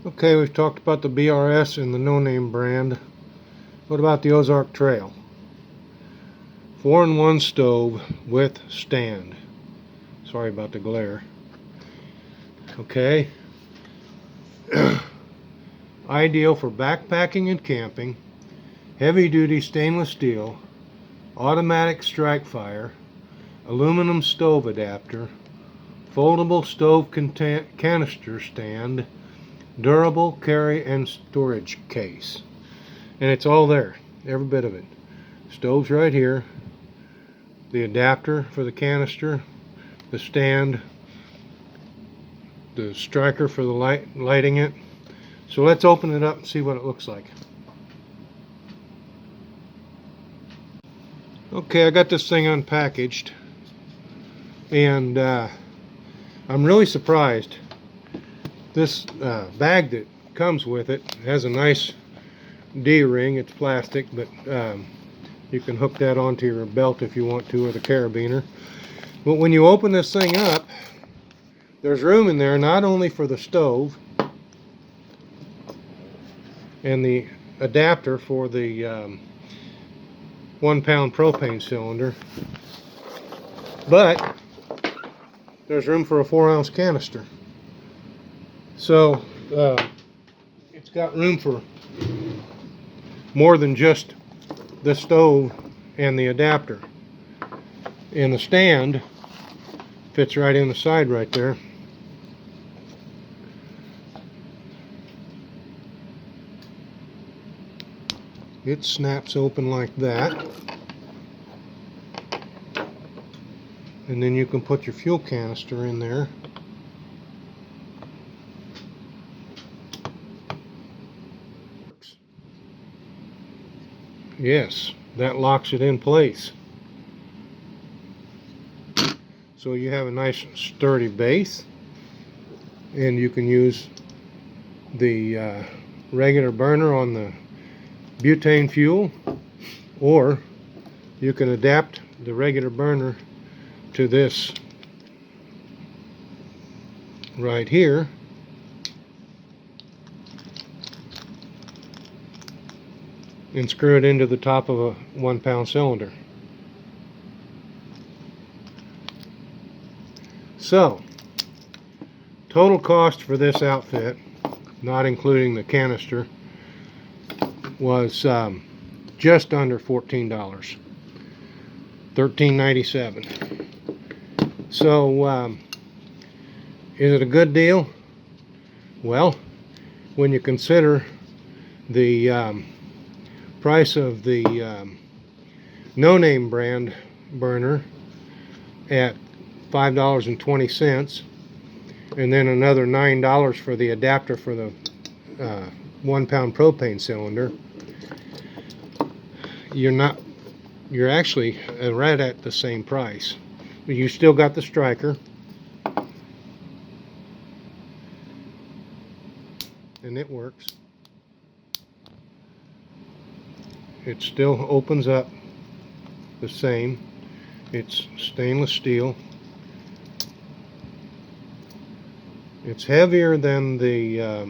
Okay, we've talked about the BRS and the no-name brand. What about the Ozark Trail? 4-in-1 stove with stand. Sorry about the glare. Okay. Ideal for backpacking and camping. Heavy-duty stainless steel. Automatic strike fire. Aluminum stove adapter. Foldable stove canister stand. Durable carry and storage case. And it's all there, every bit of it. Stove's right here. The adapter for the canister, the stand, the striker for the lighting it. So let's open it up and see what it looks like. Okay, I got this thing unpackaged, and I'm really surprised. This bag that comes with it has a nice D-ring. It's plastic, but you can hook that onto your belt if you want to, or the carabiner. But when you open this thing up, there's room in there not only for the stove and the adapter for the 1-pound propane cylinder, but there's room for a 4-ounce canister. So it's got room for more than just the stove and the adapter. And the stand fits right in the side right there. It snaps open like that. And then you can put your fuel canister in there. Yes, that locks it in place. So you have a nice sturdy base, and you can use the regular burner on the butane fuel, or you can adapt the regular burner to this right here. And screw it into the top of a 1-pound cylinder. So, total cost for this outfit, not including the canister, was just under $14, $13.97. So, is it a good deal? Well, when you consider the price of the no-name brand burner at $5.20, and then another $9 for the adapter for the 1-pound propane cylinder, you're actually right at the same price. You still got the striker, and it works. It still opens up the same. It's stainless steel. It's heavier than the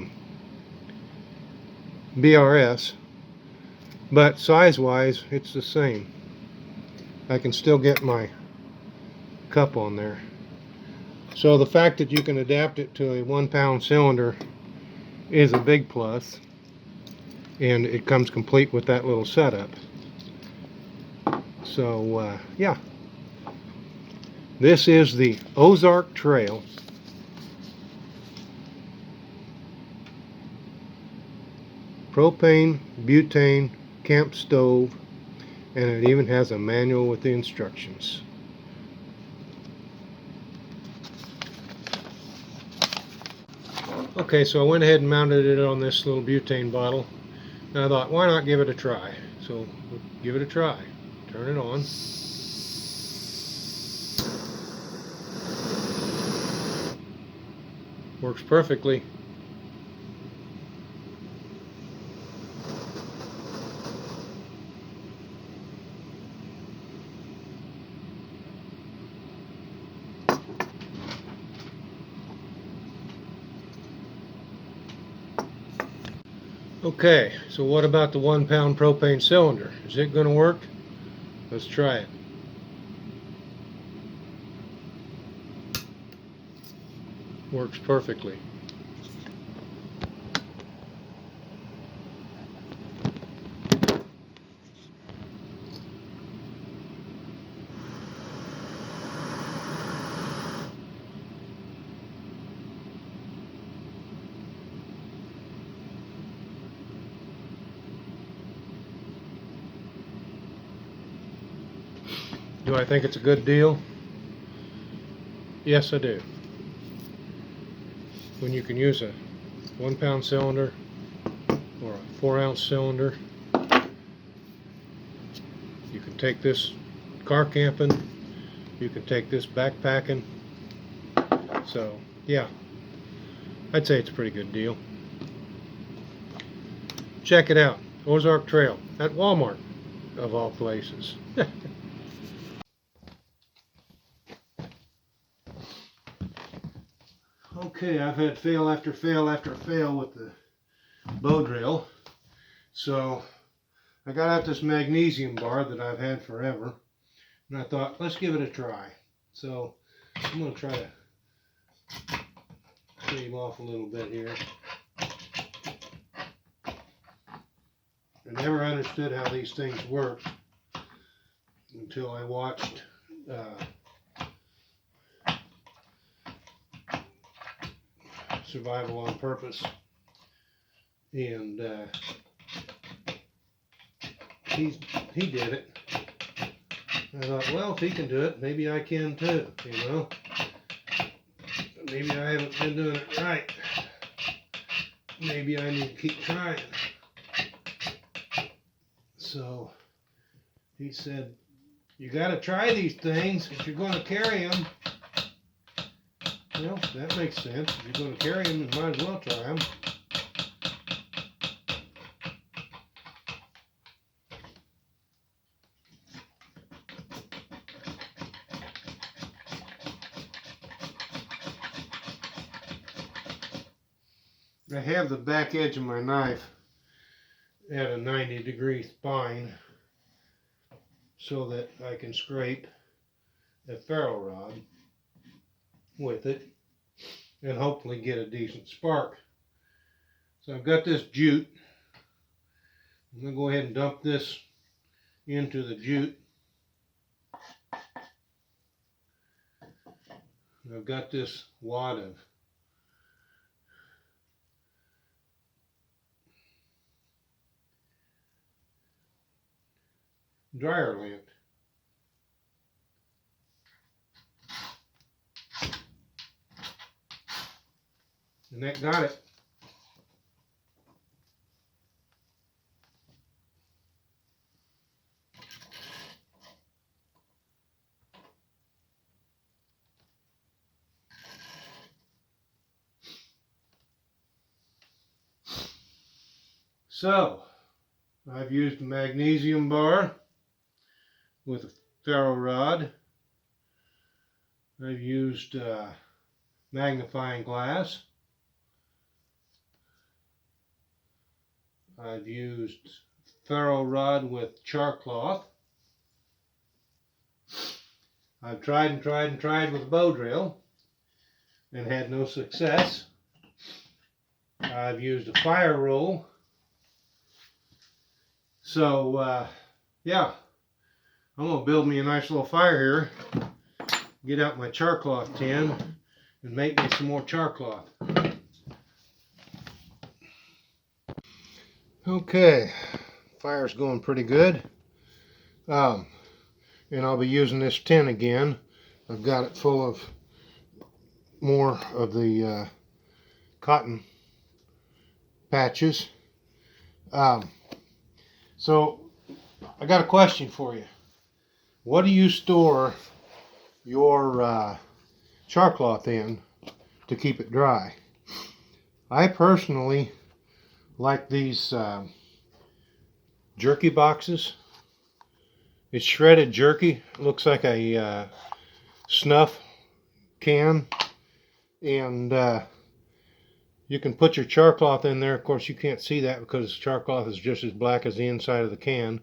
BRS, but size-wise, it's the same. I can still get my cup on there. So the fact that you can adapt it to a 1-pound cylinder is a big plus. And it comes complete with that little setup. So yeah, this is the Ozark Trail. Propane, butane, camp stove, and it even has a manual with the instructions. Okay, so I went ahead and mounted it on this little butane bottle. And I thought, why not give it a try? So we'll give it a try. Turn it on. Works perfectly. Okay, so what about the 1 pound propane cylinder? Is it going to work? Let's try it. Works perfectly. Do I think it's a good deal? Yes, I do. When you can use a 1 pound cylinder or a 4 ounce cylinder, you can take this car camping, you can take this backpacking. So, yeah, I'd say it's a pretty good deal. Check it out. Ozark Trail at Walmart, of all places. Okay, I've had fail after fail after fail with the bow drill. So I got out this magnesium bar that I've had forever, and I thought, let's give it a try. So I'm going to try to shave off a little bit here. I never understood how these things work until I watched Survival on Purpose, and he did it. I thought, well, if he can do it, maybe I can too, you know. Maybe I haven't been doing it right. Maybe I need to keep trying. So he said, you got to try these things if you're going to carry them. Well, that makes sense. If you're going to carry them, you might as well try them. I have the back edge of my knife at a 90-degree spine so that I can scrape a ferro rod with it and hopefully get a decent spark. So I've got this jute. I'm going to go ahead and dump this into the jute. I've got this wad of dryer lint. And that got it. So, I've used a magnesium bar with a ferro rod. I've used magnifying glass. I've used ferro rod with charcloth. I've tried and tried and tried with a bow drill and had no success. I've used a fire roll. So, yeah, I'm going to build me a nice little fire here, get out my charcloth tin, and make me some more charcloth. Okay, fire's going pretty good. And I'll be using this tin again. I've got it full of more of the cotton patches. So I got a question for you. What do you store your charcloth in to keep it dry? I personally like these jerky boxes. It's shredded jerky. It looks like a snuff can, and You can put your charcloth in there. Of course, you can't see that because charcloth is just as black as the inside of the can.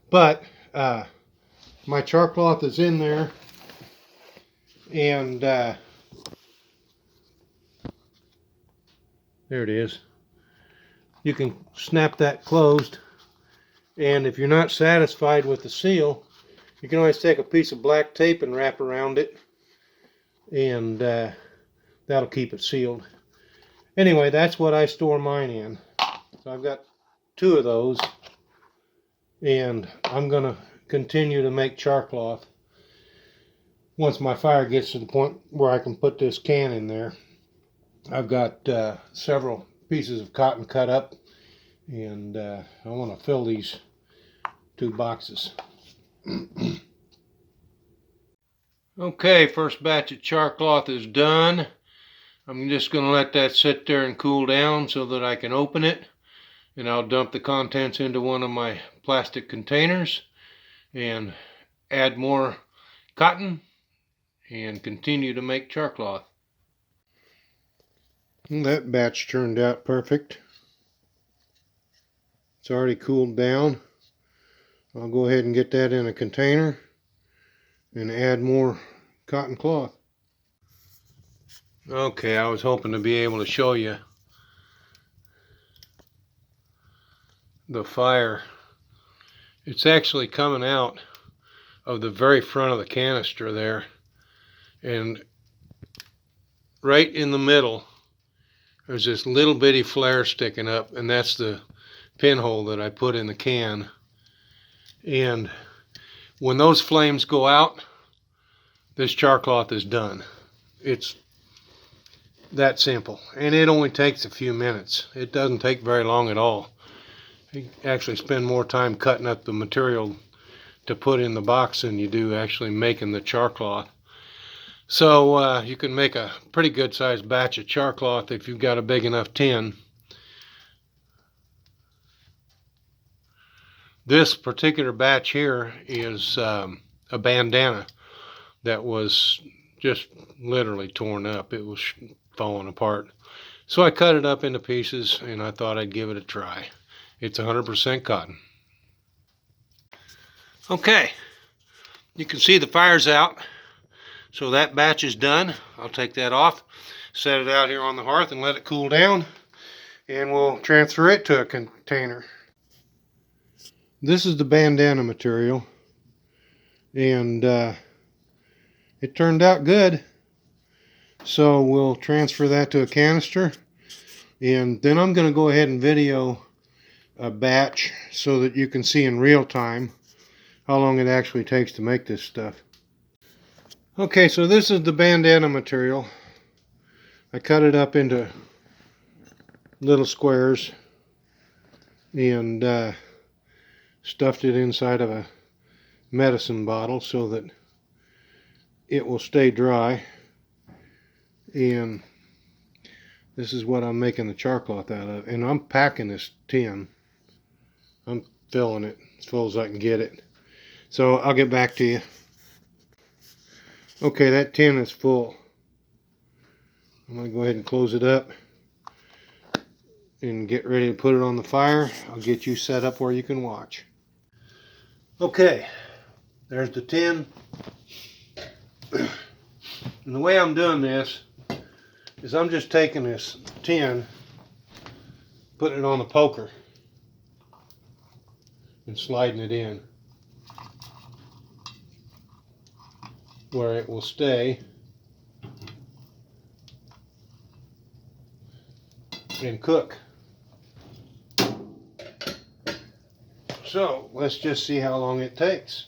But my charcloth is in there, and there it is. You can snap that closed, and if you're not satisfied with the seal, you can always take a piece of black tape and wrap around it, and that'll keep it sealed. Anyway, that's what I store mine in. So I've got 2 of those, and I'm going to continue to make charcloth once my fire gets to the point where I can put this can in there. I've got several pieces of cotton cut up, and I want to fill these 2 boxes. Okay, first batch of charcloth is done. I'm just going to let that sit there and cool down so that I can open it, and I'll dump the contents into one of my plastic containers and add more cotton and continue to make charcloth. That batch turned out perfect. It's already cooled down. I'll go ahead and get that in a container and add more cotton cloth. Okay, I was hoping to be able to show you the fire. It's actually coming out of the very front of the canister there, and right in the middle there's this little bitty flare sticking up, and that's the pinhole that I put in the can. And when those flames go out, this charcloth is done. It's that simple, and it only takes a few minutes. It doesn't take very long at all. You actually spend more time cutting up the material to put in the box than you do actually making the charcloth. So you can make a pretty good sized batch of charcloth if you've got a big enough tin. This particular batch here is a bandana that was just literally torn up. It was falling apart. So I cut it up into pieces, and I thought I'd give it a try. It's 100% cotton. Okay, you can see the fire's out. So that batch is done. I'll take that off, set it out here on the hearth and let it cool down, and we'll transfer it to a container. This is the bandana material, and it turned out good. So we'll transfer that to a canister, and then I'm going to go ahead and video a batch so that you can see in real time how long it actually takes to make this stuff. Okay, so this is the bandana material. I cut it up into little squares and stuffed it inside of a medicine bottle so that it will stay dry. And this is what I'm making the charcloth out of. And I'm packing this tin. I'm filling it as full as I can get it. So I'll get back to you. Okay, that tin is full. I'm going to go ahead and close it up and get ready to put it on the fire. I'll get you set up where you can watch. Okay, there's the tin. And the way I'm doing this is I'm just taking this tin, putting it on the poker, and sliding it in where it will stay and cook. So let's just see how long it takes.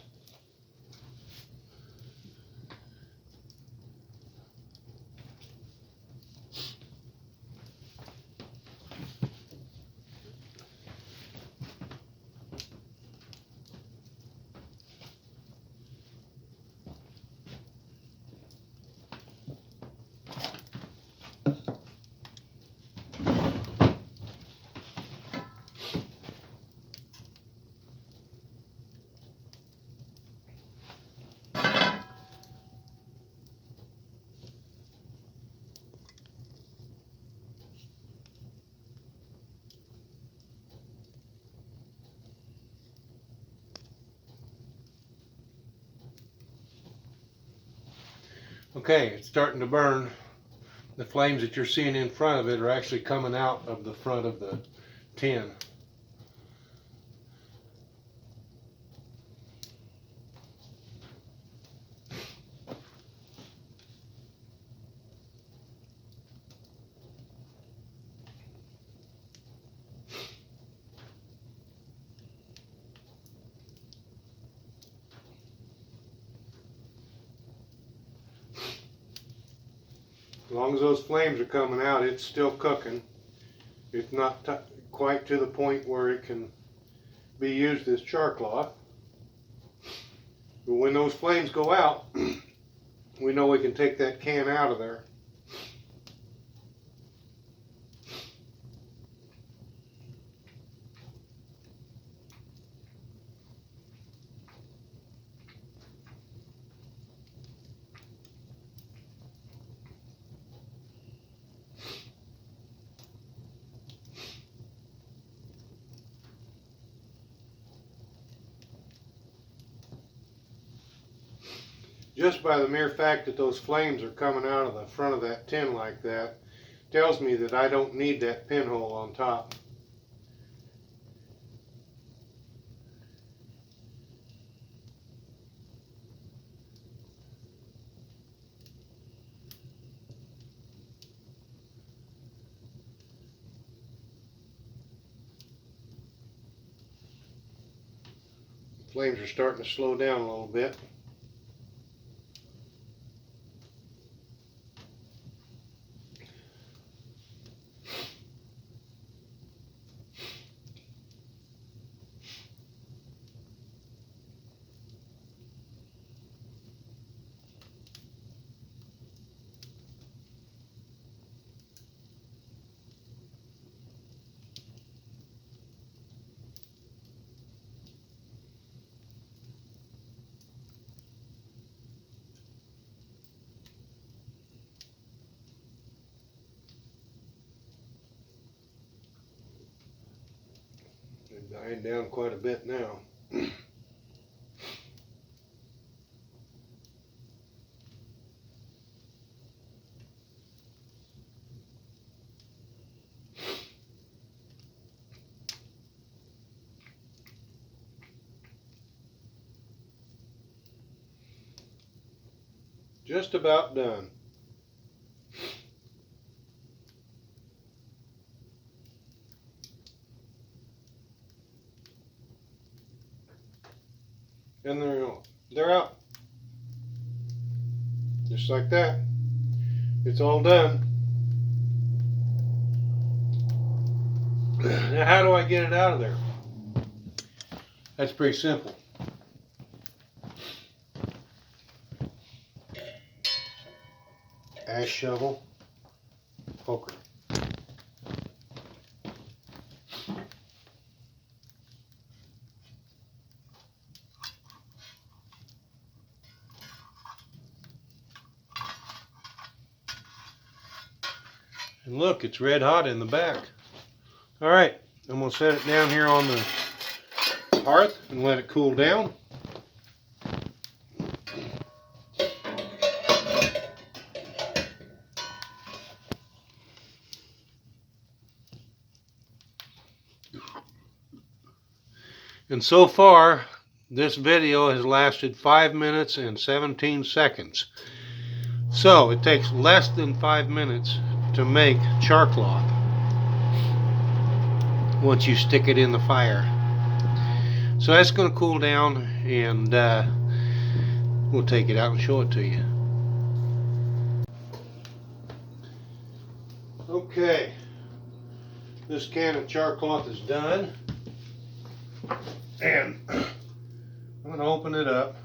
Okay, it's starting to burn. The flames that you're seeing in front of it are actually coming out of the front of the tin. As long as those flames are coming out, it's still cooking. It's not quite to the point where it can be used as charcloth. But when those flames go out, we know we can take that can out of there. Just by the mere fact that those flames are coming out of the front of that tin like that, tells me that I don't need that pinhole on top. The flames are starting to slow down a little bit. They're dying down quite a bit now. Just about done. And they're out. Just like that. It's all done. Now how do I get it out of there? That's pretty simple. Ash shovel, poker. And look, it's red hot in the back. All right, I'm gonna set it down here on the hearth and let it cool down. And so far, this video has lasted 5 minutes and 17 seconds. So it takes less than 5 minutes to make charcloth once you stick it in the fire. So that's going to cool down, and we'll take it out and show it to you. Okay, this can of charcloth is done, and I'm going to open it up,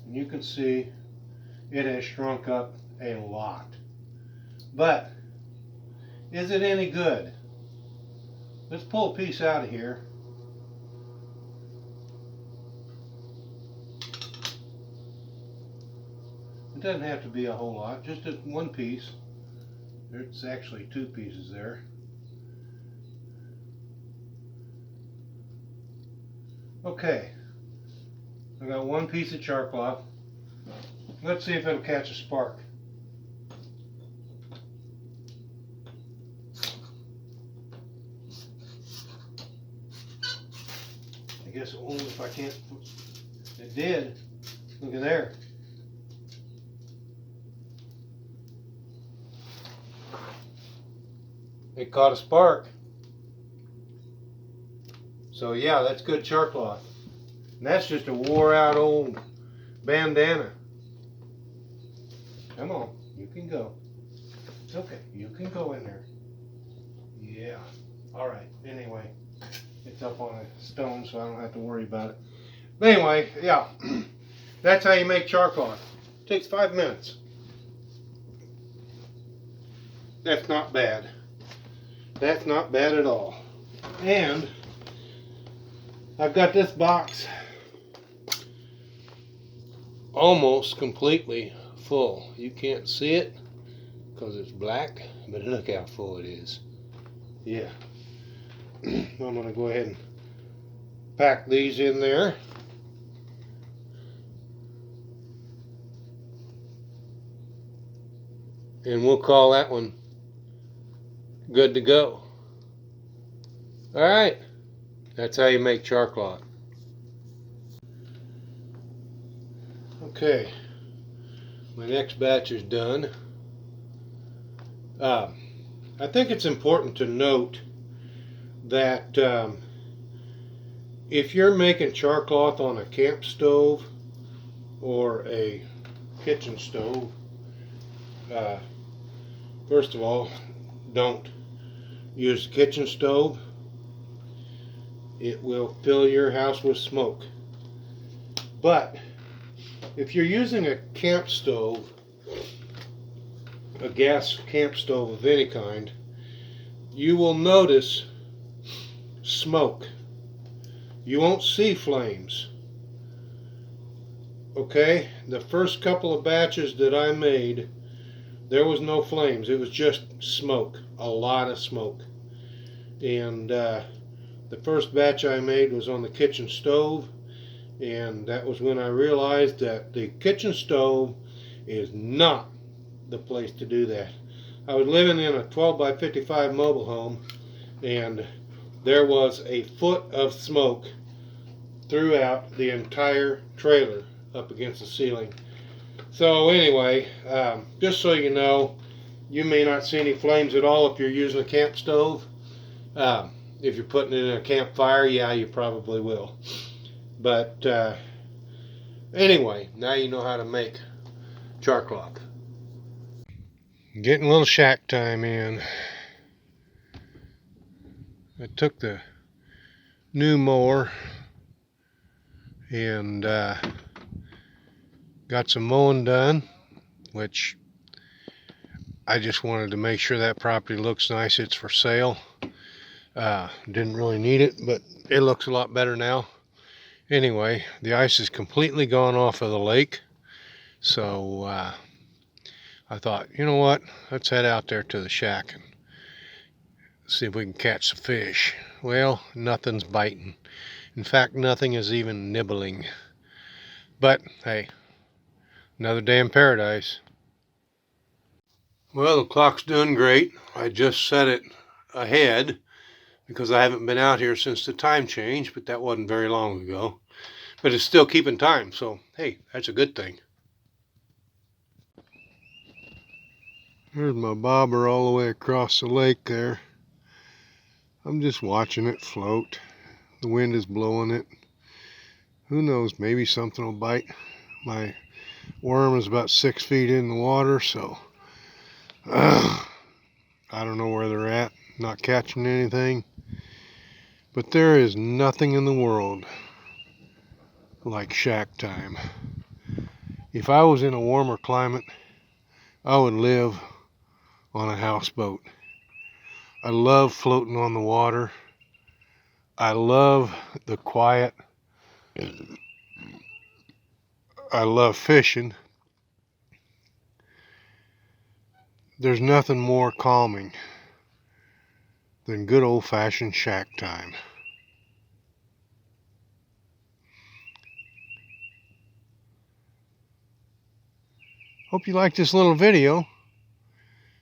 and you can see it has shrunk up a lot. But is it any good? Let's pull a piece out of here. It doesn't have to be a whole lot, just one piece. There's actually 2 pieces there. Okay, I got one piece of charcloth. Let's see if it'll catch a spark. I guess it won't if I can't. It did. Look at there. It caught a spark. So yeah, that's good charcloth. And that's just a wore out old bandana. Come on, you can go. It's okay, you can go in there. Yeah, all right, anyway. It's up on a stone, so I don't have to worry about it. But anyway, yeah, that's how you make charcloth. It takes 5 minutes. That's not bad. That's not bad at all. And I've got this box almost completely full. You can't see it because it's black, but look how full it is. Yeah. I'm going to go ahead and pack these in there. And we'll call that one good to go. All right. That's how you make charcloth. Okay. My next batch is done. I think it's important to note that if you're making charcloth on a camp stove or a kitchen stove, first of all, don't use the kitchen stove. It will fill your house with smoke. But if you're using a camp stove, a gas camp stove of any kind, you will notice smoke. You won't see flames. Okay? The first couple of batches that I made, there was no flames. It was just smoke. A lot of smoke. And the first batch I made was on the kitchen stove. And that was when I realized that the kitchen stove is not the place to do that. I was living in a 12 by 55 mobile home, and there was a foot of smoke throughout the entire trailer up against the ceiling. So anyway, just so you know, you may not see any flames at all if you're using a camp stove. If you're putting it in a campfire, yeah, you probably will. But anyway, now you know how to make charcloth. Getting a little shack time in. I took the new mower and got some mowing done, which I just wanted to make sure that property looks nice. It's for sale. Didn't really need it, but it looks a lot better now. Anyway, the ice is completely gone off of the lake, so I thought, you know what, let's head out there to the shack and see if we can catch some fish. Well, nothing's biting. In fact, nothing is even nibbling. But hey, another day in paradise. Well, the clock's doing great. I just set it ahead because I haven't been out here since the time change, but that wasn't very long ago. But it's still keeping time, so hey, that's a good thing. There's my bobber all the way across the lake there. I'm just watching it float. The wind is blowing it. Who knows, maybe something will bite. My worm is about 6 feet in the water, so I don't know where they're at. Not catching anything. But there is nothing in the world like shack time. If I was in a warmer climate, I would live on a houseboat. I love floating on the water. I love the quiet. I love fishing. There's nothing more calming than good old-fashioned shack time. Hope you liked this little video.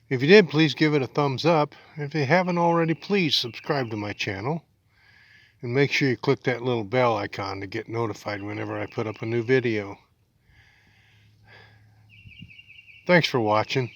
If you did, please give it a thumbs up. If you haven't already, please subscribe to my channel. And make sure you click that little bell icon to get notified whenever I put up a new video. Thanks for watching.